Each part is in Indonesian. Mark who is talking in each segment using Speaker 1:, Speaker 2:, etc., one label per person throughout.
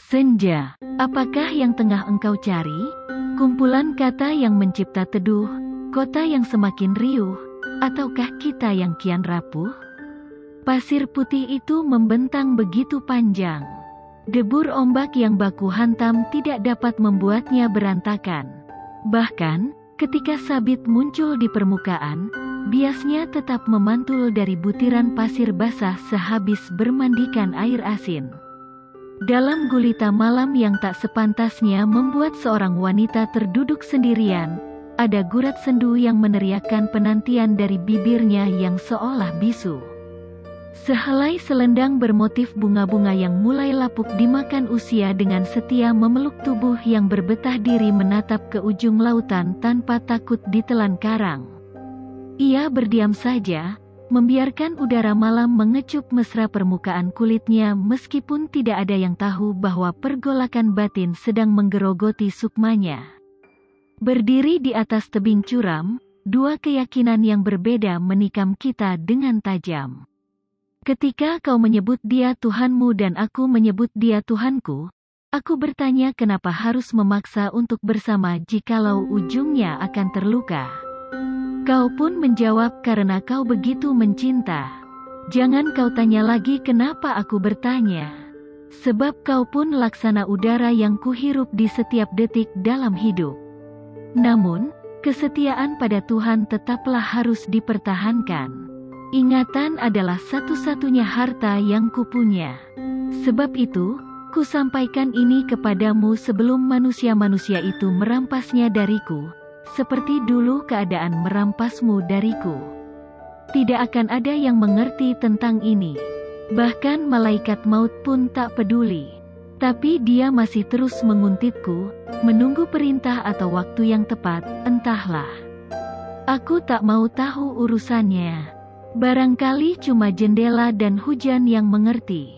Speaker 1: Senja, apakah yang tengah engkau cari? Kumpulan kata yang mencipta teduh, kota yang semakin riuh, ataukah kita yang kian rapuh? Pasir putih itu membentang begitu panjang. Debur ombak yang baku hantam tidak dapat membuatnya berantakan. Bahkan, ketika sabit muncul di permukaan, biasnya tetap memantul dari butiran pasir basah sehabis bermandikan air asin. Dalam gulita malam yang tak sepantasnya membuat seorang wanita terduduk sendirian, ada gurat sendu yang meneriakkan penantian dari bibirnya yang seolah bisu. Sehelai selendang bermotif bunga-bunga yang mulai lapuk dimakan usia dengan setia memeluk tubuh yang berbetah diri menatap ke ujung lautan tanpa takut ditelan karang. Ia berdiam saja, membiarkan udara malam mengecup mesra permukaan kulitnya meskipun tidak ada yang tahu bahwa pergolakan batin sedang menggerogoti sukmanya. Berdiri di atas tebing curam, dua keyakinan yang berbeda menikam kita dengan tajam. Ketika kau menyebut dia Tuhanmu dan aku menyebut dia Tuhanku, aku bertanya kenapa harus memaksa untuk bersama jikalau ujungnya akan terluka. Kau pun menjawab karena kau begitu mencinta. Jangan kau tanya lagi kenapa aku bertanya. Sebab kau pun laksana udara yang kuhirup di setiap detik dalam hidup. Namun, kesetiaan pada Tuhan tetaplah harus dipertahankan. Ingatan adalah satu-satunya harta yang kupunya. Sebab itu, ku sampaikan ini kepadamu sebelum manusia-manusia itu merampasnya dariku, seperti dulu keadaan merampasmu dariku. Tidak akan ada yang mengerti tentang ini. Bahkan malaikat maut pun tak peduli. Tapi dia masih terus menguntitku, menunggu perintah atau waktu yang tepat, entahlah. Aku tak mau tahu urusannya. Barangkali cuma jendela dan hujan yang mengerti.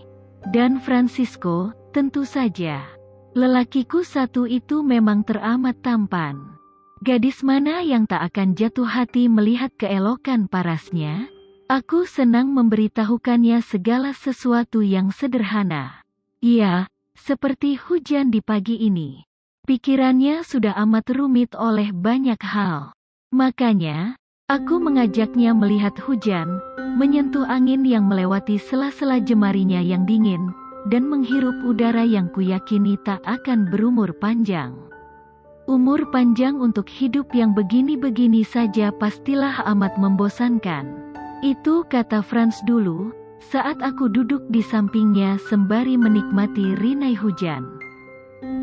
Speaker 1: Dan Francisco, tentu saja. Lelakiku satu itu memang teramat tampan. Gadis mana yang tak akan jatuh hati melihat keelokan parasnya? Aku senang memberitahukannya segala sesuatu yang sederhana. Iya, seperti hujan di pagi ini. Pikirannya sudah amat rumit oleh banyak hal. Makanya, aku mengajaknya melihat hujan, menyentuh angin yang melewati sela-sela jemarinya yang dingin, dan menghirup udara yang kuyakini tak akan berumur panjang. Umur panjang untuk hidup yang begini-begini saja pastilah amat membosankan. Itu kata Franz dulu, saat aku duduk di sampingnya sembari menikmati rinai hujan.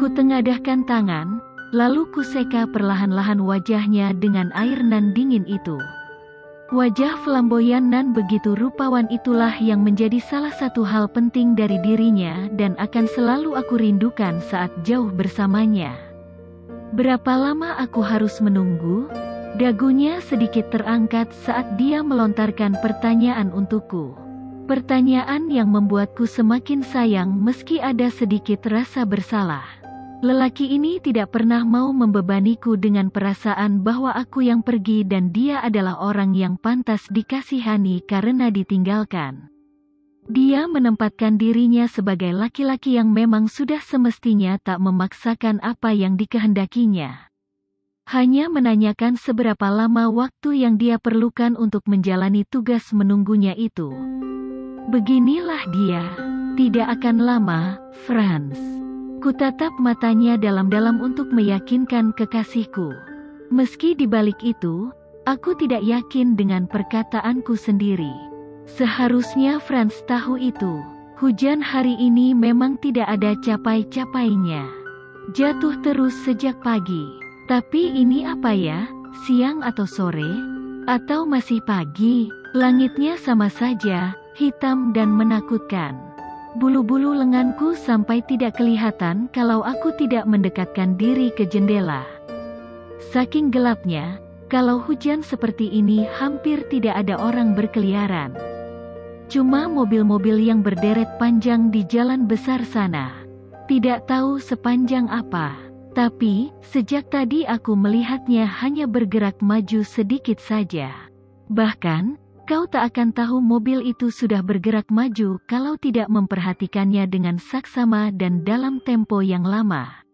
Speaker 1: Kutengadahkan tangan, lalu kuseka perlahan-lahan wajahnya dengan air nan dingin itu. Wajah flamboyan nan begitu rupawan itulah yang menjadi salah satu hal penting dari dirinya dan akan selalu aku rindukan saat jauh bersamanya. Berapa lama aku harus menunggu? Dagunya sedikit terangkat saat dia melontarkan pertanyaan untukku. Pertanyaan yang membuatku semakin sayang meski ada sedikit rasa bersalah. Lelaki ini tidak pernah mau membebaniku dengan perasaan bahwa aku yang pergi dan dia adalah orang yang pantas dikasihani karena ditinggalkan. Dia menempatkan dirinya sebagai laki-laki yang memang sudah semestinya tak memaksakan apa yang dikehendakinya. Hanya menanyakan seberapa lama waktu yang dia perlukan untuk menjalani tugas menunggunya itu. Beginilah dia. Tidak akan lama, Franz. Kutatap matanya dalam-dalam untuk meyakinkan kekasihku. Meski di balik itu, aku tidak yakin dengan perkataanku sendiri. Seharusnya Franz tahu itu. Hujan hari ini memang tidak ada capai-capainya. Jatuh terus sejak pagi. Tapi ini apa ya? Siang atau sore? Atau masih pagi? Langitnya sama saja, hitam dan menakutkan. Bulu-bulu lenganku sampai tidak kelihatan kalau aku tidak mendekatkan diri ke jendela. Saking gelapnya, kalau hujan seperti ini hampir tidak ada orang berkeliaran. Cuma mobil-mobil yang berderet panjang di jalan besar sana. Tidak tahu sepanjang apa. Tapi, sejak tadi aku melihatnya hanya bergerak maju sedikit saja. Bahkan, Kau tak akan tahu mobil itu sudah bergerak maju kalau tidak memperhatikannya dengan saksama dan dalam tempo yang lama.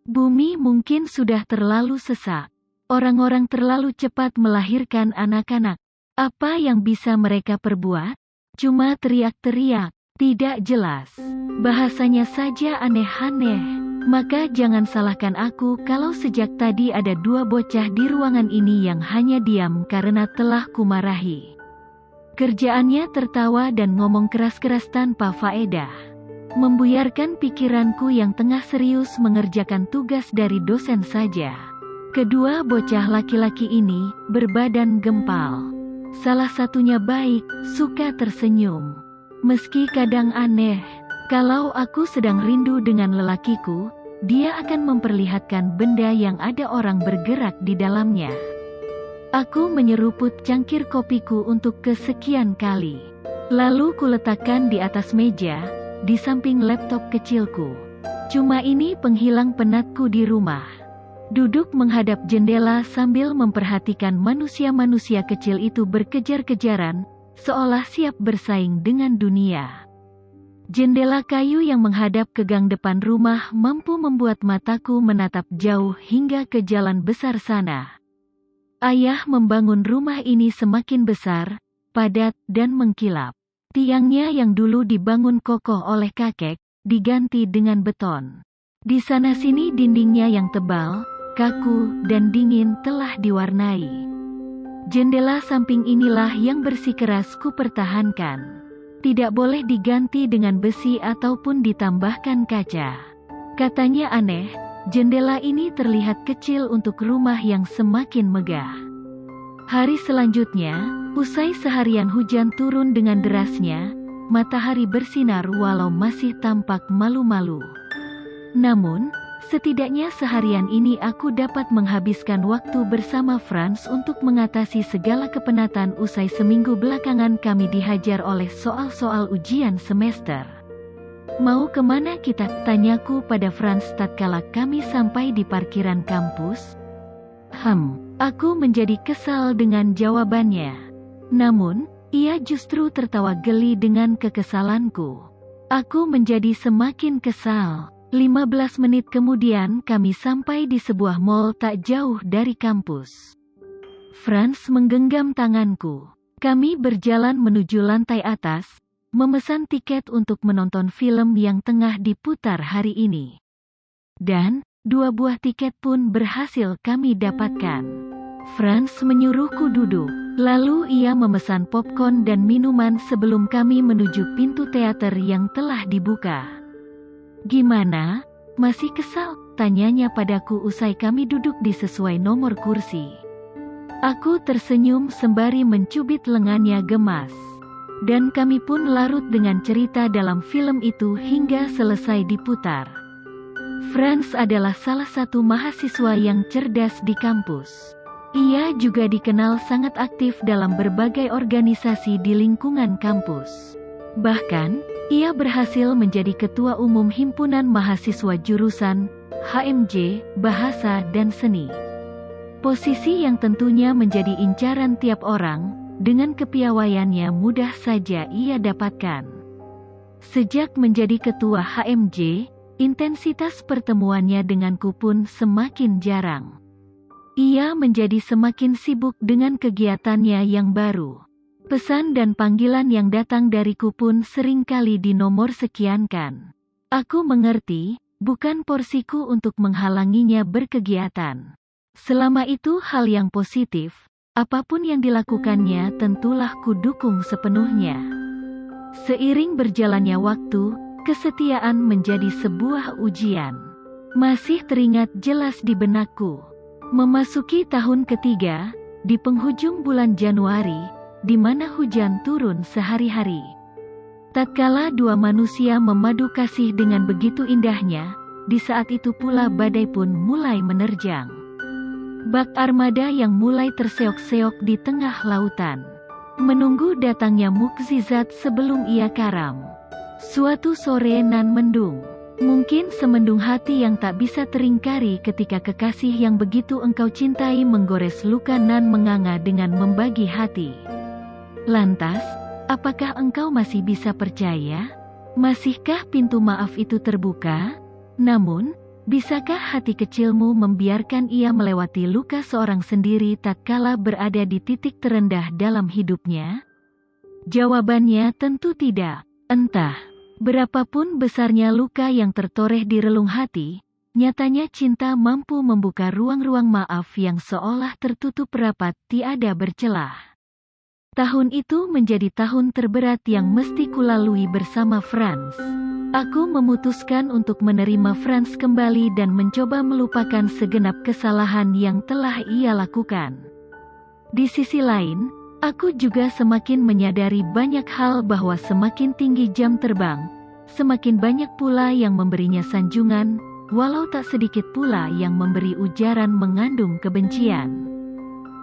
Speaker 1: Bumi mungkin sudah terlalu sesak. Orang-orang terlalu cepat melahirkan anak-anak. Apa yang bisa mereka perbuat? Cuma teriak-teriak, tidak jelas. Bahasanya saja aneh-aneh. Maka jangan salahkan aku kalau sejak tadi ada dua bocah di ruangan ini yang hanya diam karena telah kumarahi. Kerjaannya tertawa dan ngomong keras-keras tanpa faedah. Membuyarkan pikiranku yang tengah serius mengerjakan tugas dari dosen saja. Kedua bocah laki-laki ini berbadan gempal. Salah satunya baik, suka tersenyum. Meski kadang aneh, kalau aku sedang rindu dengan lelakiku, dia akan memperlihatkan benda yang ada orang bergerak di dalamnya. Aku menyeruput cangkir kopiku untuk kesekian kali. Lalu kuletakkan di atas meja, di samping laptop kecilku. Cuma ini penghilang penatku di rumah. Duduk menghadap jendela sambil memperhatikan manusia-manusia kecil itu berkejar-kejaran, seolah siap bersaing dengan dunia. Jendela kayu yang menghadap ke gang depan rumah mampu membuat mataku menatap jauh hingga ke jalan besar sana. Ayah membangun rumah ini semakin besar, padat, dan mengkilap. Tiangnya yang dulu dibangun kokoh oleh kakek, diganti dengan beton. Di sana-sini dindingnya yang tebal, kaku, dan dingin telah diwarnai. Jendela samping inilah yang bersikeras kupertahankan. Tidak boleh diganti dengan besi ataupun ditambahkan kaca. Katanya aneh, jendela ini terlihat kecil untuk rumah yang semakin megah. Hari selanjutnya, usai seharian hujan turun dengan derasnya, matahari bersinar walau masih tampak malu-malu. Namun, setidaknya seharian ini aku dapat menghabiskan waktu bersama Franz untuk mengatasi segala kepenatan usai seminggu belakangan kami dihajar oleh soal-soal ujian semester. Mau kemana kita? Tanyaku pada Franz tatkala kami sampai di parkiran kampus. Aku menjadi kesal dengan jawabannya. Namun, ia justru tertawa geli dengan kekesalanku. Aku menjadi semakin kesal. 15 menit kemudian kami sampai di sebuah mall tak jauh dari kampus. Franz menggenggam tanganku. Kami berjalan menuju lantai atas, memesan tiket untuk menonton film yang tengah diputar hari ini. Dan, 2 buah tiket pun berhasil kami dapatkan. Franz menyuruhku duduk, lalu ia memesan popcorn dan minuman sebelum kami menuju pintu teater yang telah dibuka. Gimana? Masih kesal? Tanyanya padaku usai kami duduk di sesuai nomor kursi. Aku tersenyum sembari mencubit lengannya gemas. Dan kami pun larut dengan cerita dalam film itu hingga selesai diputar. Franz adalah salah satu mahasiswa yang cerdas di kampus. Ia juga dikenal sangat aktif dalam berbagai organisasi di lingkungan kampus. Bahkan, ia berhasil menjadi ketua umum himpunan mahasiswa jurusan HMJ, Bahasa dan Seni. Posisi yang tentunya menjadi incaran tiap orang. Dengan kepiawaiannya mudah saja ia dapatkan. Sejak menjadi ketua HMJ, intensitas pertemuannya denganku pun semakin jarang. Ia menjadi semakin sibuk dengan kegiatannya yang baru. Pesan dan panggilan yang datang dariku pun seringkali dinomor sekiankan. Aku mengerti, bukan porsiku untuk menghalanginya berkegiatan. Selama itu hal yang positif, apapun yang dilakukannya tentulah kudukung sepenuhnya. Seiring berjalannya waktu, kesetiaan menjadi sebuah ujian. Masih teringat jelas di benakku. Memasuki tahun ketiga, di penghujung bulan Januari, di mana hujan turun sehari-hari. Tatkala dua manusia memadu kasih dengan begitu indahnya, di saat itu pula badai pun mulai menerjang. Bak armada yang mulai terseok-seok di tengah lautan, menunggu datangnya mukjizat sebelum ia karam. Suatu sore nan mendung, mungkin semendung hati yang tak bisa teringkari ketika kekasih yang begitu engkau cintai menggores luka nan menganga dengan membagi hati. Lantas, apakah engkau masih bisa percaya? Masihkah pintu maaf itu terbuka? Namun, bisakah hati kecilmu membiarkan ia melewati luka seorang sendiri tatkala berada di titik terendah dalam hidupnya? Jawabannya tentu tidak. Entah berapapun besarnya luka yang tertoreh di relung hati, nyatanya cinta mampu membuka ruang-ruang maaf yang seolah tertutup rapat tiada bercelah. Tahun itu menjadi tahun terberat yang mesti kulalui bersama Franz. Aku memutuskan untuk menerima Franz kembali dan mencoba melupakan segenap kesalahan yang telah ia lakukan. Di sisi lain, aku juga semakin menyadari banyak hal bahwa semakin tinggi jam terbang, semakin banyak pula yang memberinya sanjungan, walau tak sedikit pula yang memberi ujaran mengandung kebencian.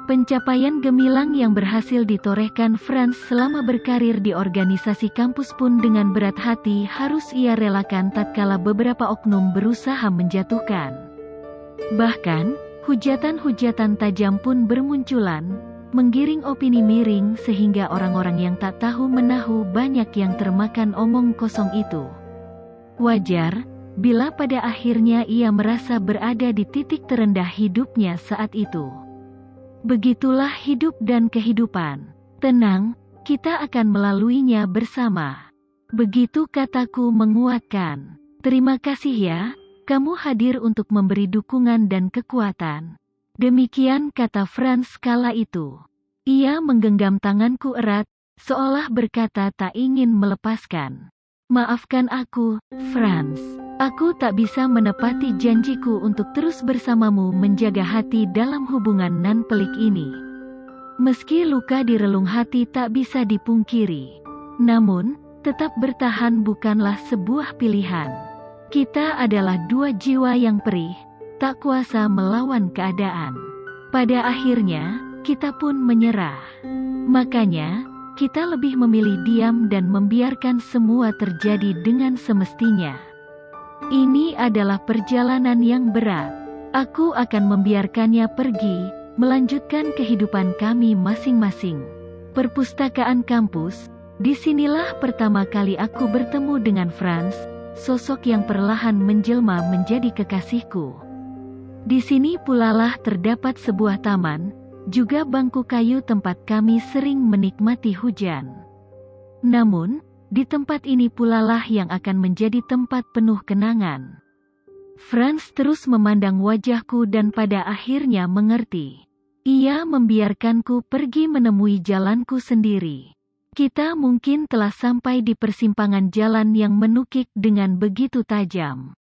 Speaker 1: Pencapaian gemilang yang berhasil ditorehkan Franz selama berkarir di organisasi kampus pun dengan berat hati harus ia relakan tatkala beberapa oknum berusaha menjatuhkan. Bahkan, hujatan-hujatan tajam pun bermunculan, menggiring opini miring sehingga orang-orang yang tak tahu menahu banyak yang termakan omong kosong itu. Wajar, bila pada akhirnya ia merasa berada di titik terendah hidupnya saat itu. Begitulah hidup dan kehidupan. Tenang, kita akan melaluinya bersama. Begitu kataku menguatkan. Terima kasih ya, kamu hadir untuk memberi dukungan dan kekuatan. Demikian kata Franz kala itu. Ia menggenggam tanganku erat, seolah berkata tak ingin melepaskan. Maafkan aku, Franz. Aku tak bisa menepati janjiku untuk terus bersamamu menjaga hati dalam hubungan nan pelik ini. Meski luka di relung hati tak bisa dipungkiri. Namun, tetap bertahan bukanlah sebuah pilihan. Kita adalah dua jiwa yang perih, tak kuasa melawan keadaan. Pada akhirnya, kita pun menyerah. Makanya, kita lebih memilih diam dan membiarkan semua terjadi dengan semestinya. Ini adalah perjalanan yang berat. Aku akan membiarkannya pergi, melanjutkan kehidupan kami masing-masing. Perpustakaan kampus, disinilah pertama kali aku bertemu dengan Franz, sosok yang perlahan menjelma menjadi kekasihku. Di sini pulalah terdapat sebuah taman, juga bangku kayu tempat kami sering menikmati hujan. Namun, di tempat ini pulalah yang akan menjadi tempat penuh kenangan. Franz terus memandang wajahku dan pada akhirnya mengerti. Ia membiarkanku pergi menemui jalanku sendiri. Kita mungkin telah sampai di persimpangan jalan yang menukik dengan begitu tajam.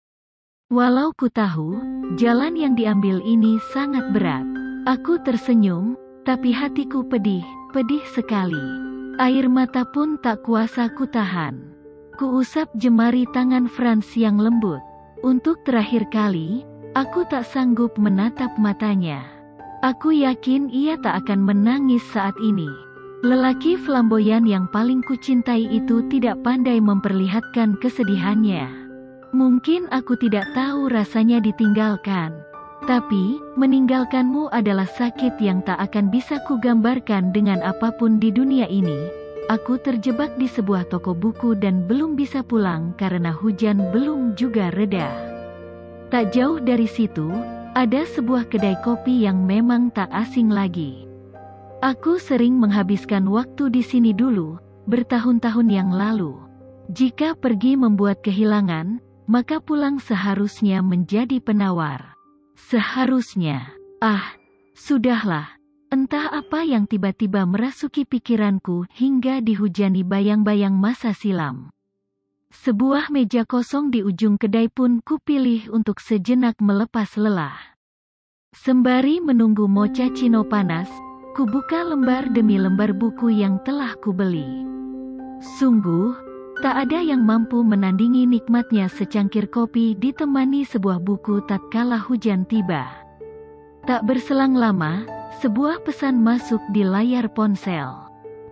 Speaker 1: Walau ku tahu, jalan yang diambil ini sangat berat. Aku tersenyum, tapi hatiku pedih sekali. Air mata pun tak kuasa kutahan. Kuusap jemari tangan Franz yang lembut. Untuk terakhir kali, aku tak sanggup menatap matanya. Aku yakin ia tak akan menangis saat ini. Lelaki flamboyan yang paling kucintai itu tidak pandai memperlihatkan kesedihannya. Mungkin aku tidak tahu rasanya ditinggalkan. Tapi, meninggalkanmu adalah sakit yang tak akan bisa kugambarkan dengan apapun di dunia ini. Aku terjebak di sebuah toko buku dan belum bisa pulang karena hujan belum juga reda. Tak jauh dari situ, ada sebuah kedai kopi yang memang tak asing lagi. Aku sering menghabiskan waktu di sini dulu, bertahun-tahun yang lalu. Jika pergi membuat kehilangan, maka pulang seharusnya menjadi penawar. Seharusnya. Sudahlah. Entah apa yang tiba-tiba merasuki pikiranku hingga dihujani bayang-bayang masa silam. Sebuah meja kosong di ujung kedai pun kupilih untuk sejenak melepas lelah. Sembari menunggu mochaccino panas, kubuka lembar demi lembar buku yang telah kubeli. Sungguh, tak ada yang mampu menandingi nikmatnya secangkir kopi ditemani sebuah buku tatkala hujan tiba. Tak berselang lama, sebuah pesan masuk di layar ponsel.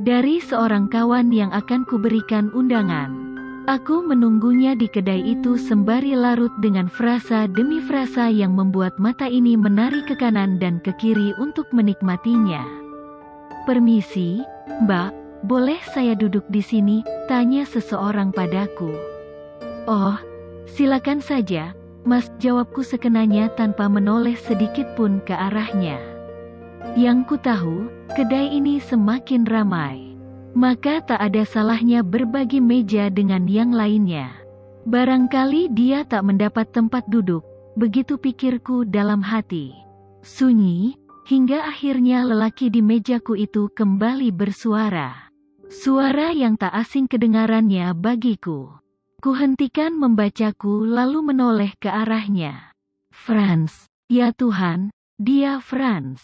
Speaker 1: Dari seorang kawan yang akan kuberikan undangan. Aku menunggunya di kedai itu sembari larut dengan frasa demi frasa yang membuat mata ini menari ke kanan dan ke kiri untuk menikmatinya. Permisi, Mbak. "Boleh saya duduk di sini?" tanya seseorang padaku. "Oh, silakan saja, Mas," jawabku sekenanya tanpa menoleh sedikit pun ke arahnya. Yang ku tahu, kedai ini semakin ramai. Maka tak ada salahnya berbagi meja dengan yang lainnya. Barangkali dia tak mendapat tempat duduk, begitu pikirku dalam hati. Sunyi, hingga akhirnya lelaki di mejaku itu kembali bersuara. Suara yang tak asing kedengarannya bagiku. Kuhentikan membacaku lalu menoleh ke arahnya. "Franz, ya Tuhan, dia Franz."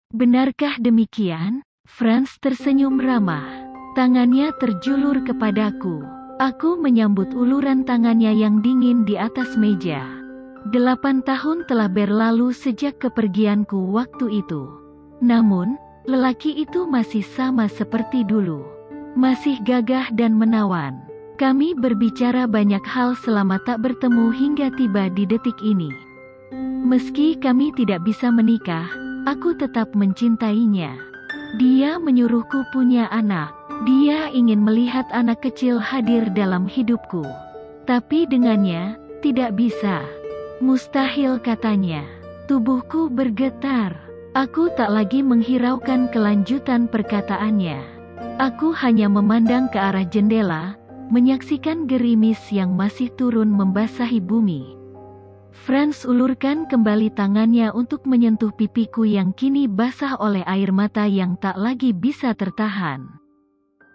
Speaker 1: "Benarkah demikian?" Franz tersenyum ramah. Tangannya terjulur kepadaku. Aku menyambut uluran tangannya yang dingin di atas meja. 8 tahun telah berlalu sejak kepergianku waktu itu. Namun, lelaki itu masih sama seperti dulu. Masih gagah dan menawan. Kami berbicara banyak hal selama tak bertemu hingga tiba di detik ini. Meski kami tidak bisa menikah, aku tetap mencintainya. Dia menyuruhku punya anak. Dia ingin melihat anak kecil hadir dalam hidupku. Tapi dengannya, tidak bisa. Mustahil, katanya. Tubuhku bergetar. Aku tak lagi menghiraukan kelanjutan perkataannya. Aku hanya memandang ke arah jendela, menyaksikan gerimis yang masih turun membasahi bumi. Franz ulurkan kembali tangannya untuk menyentuh pipiku yang kini basah oleh air mata yang tak lagi bisa tertahan.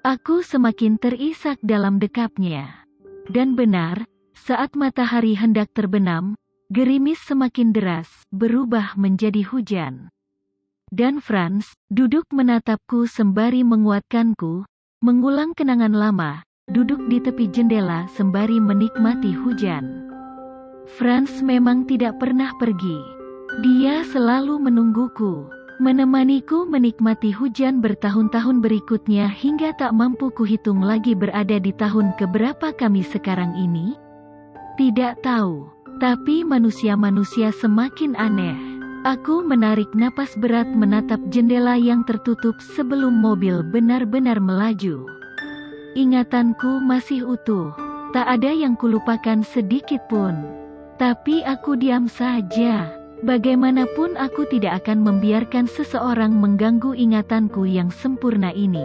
Speaker 1: Aku semakin terisak dalam dekapnya. Dan benar, saat matahari hendak terbenam, gerimis semakin deras, berubah menjadi hujan. Dan Franz duduk menatapku sembari menguatkanku, mengulang kenangan lama, duduk di tepi jendela sembari menikmati hujan. Franz memang tidak pernah pergi. Dia selalu menungguku. Menemaniku menikmati hujan bertahun-tahun berikutnya hingga tak mampu kuhitung lagi berada di tahun keberapa kami sekarang ini. Tidak tahu, tapi manusia-manusia semakin aneh. Aku menarik napas berat menatap jendela yang tertutup sebelum mobil benar-benar melaju. Ingatanku masih utuh, tak ada yang kulupakan sedikit pun. Tapi aku diam saja. Bagaimanapun aku tidak akan membiarkan seseorang mengganggu ingatanku yang sempurna ini.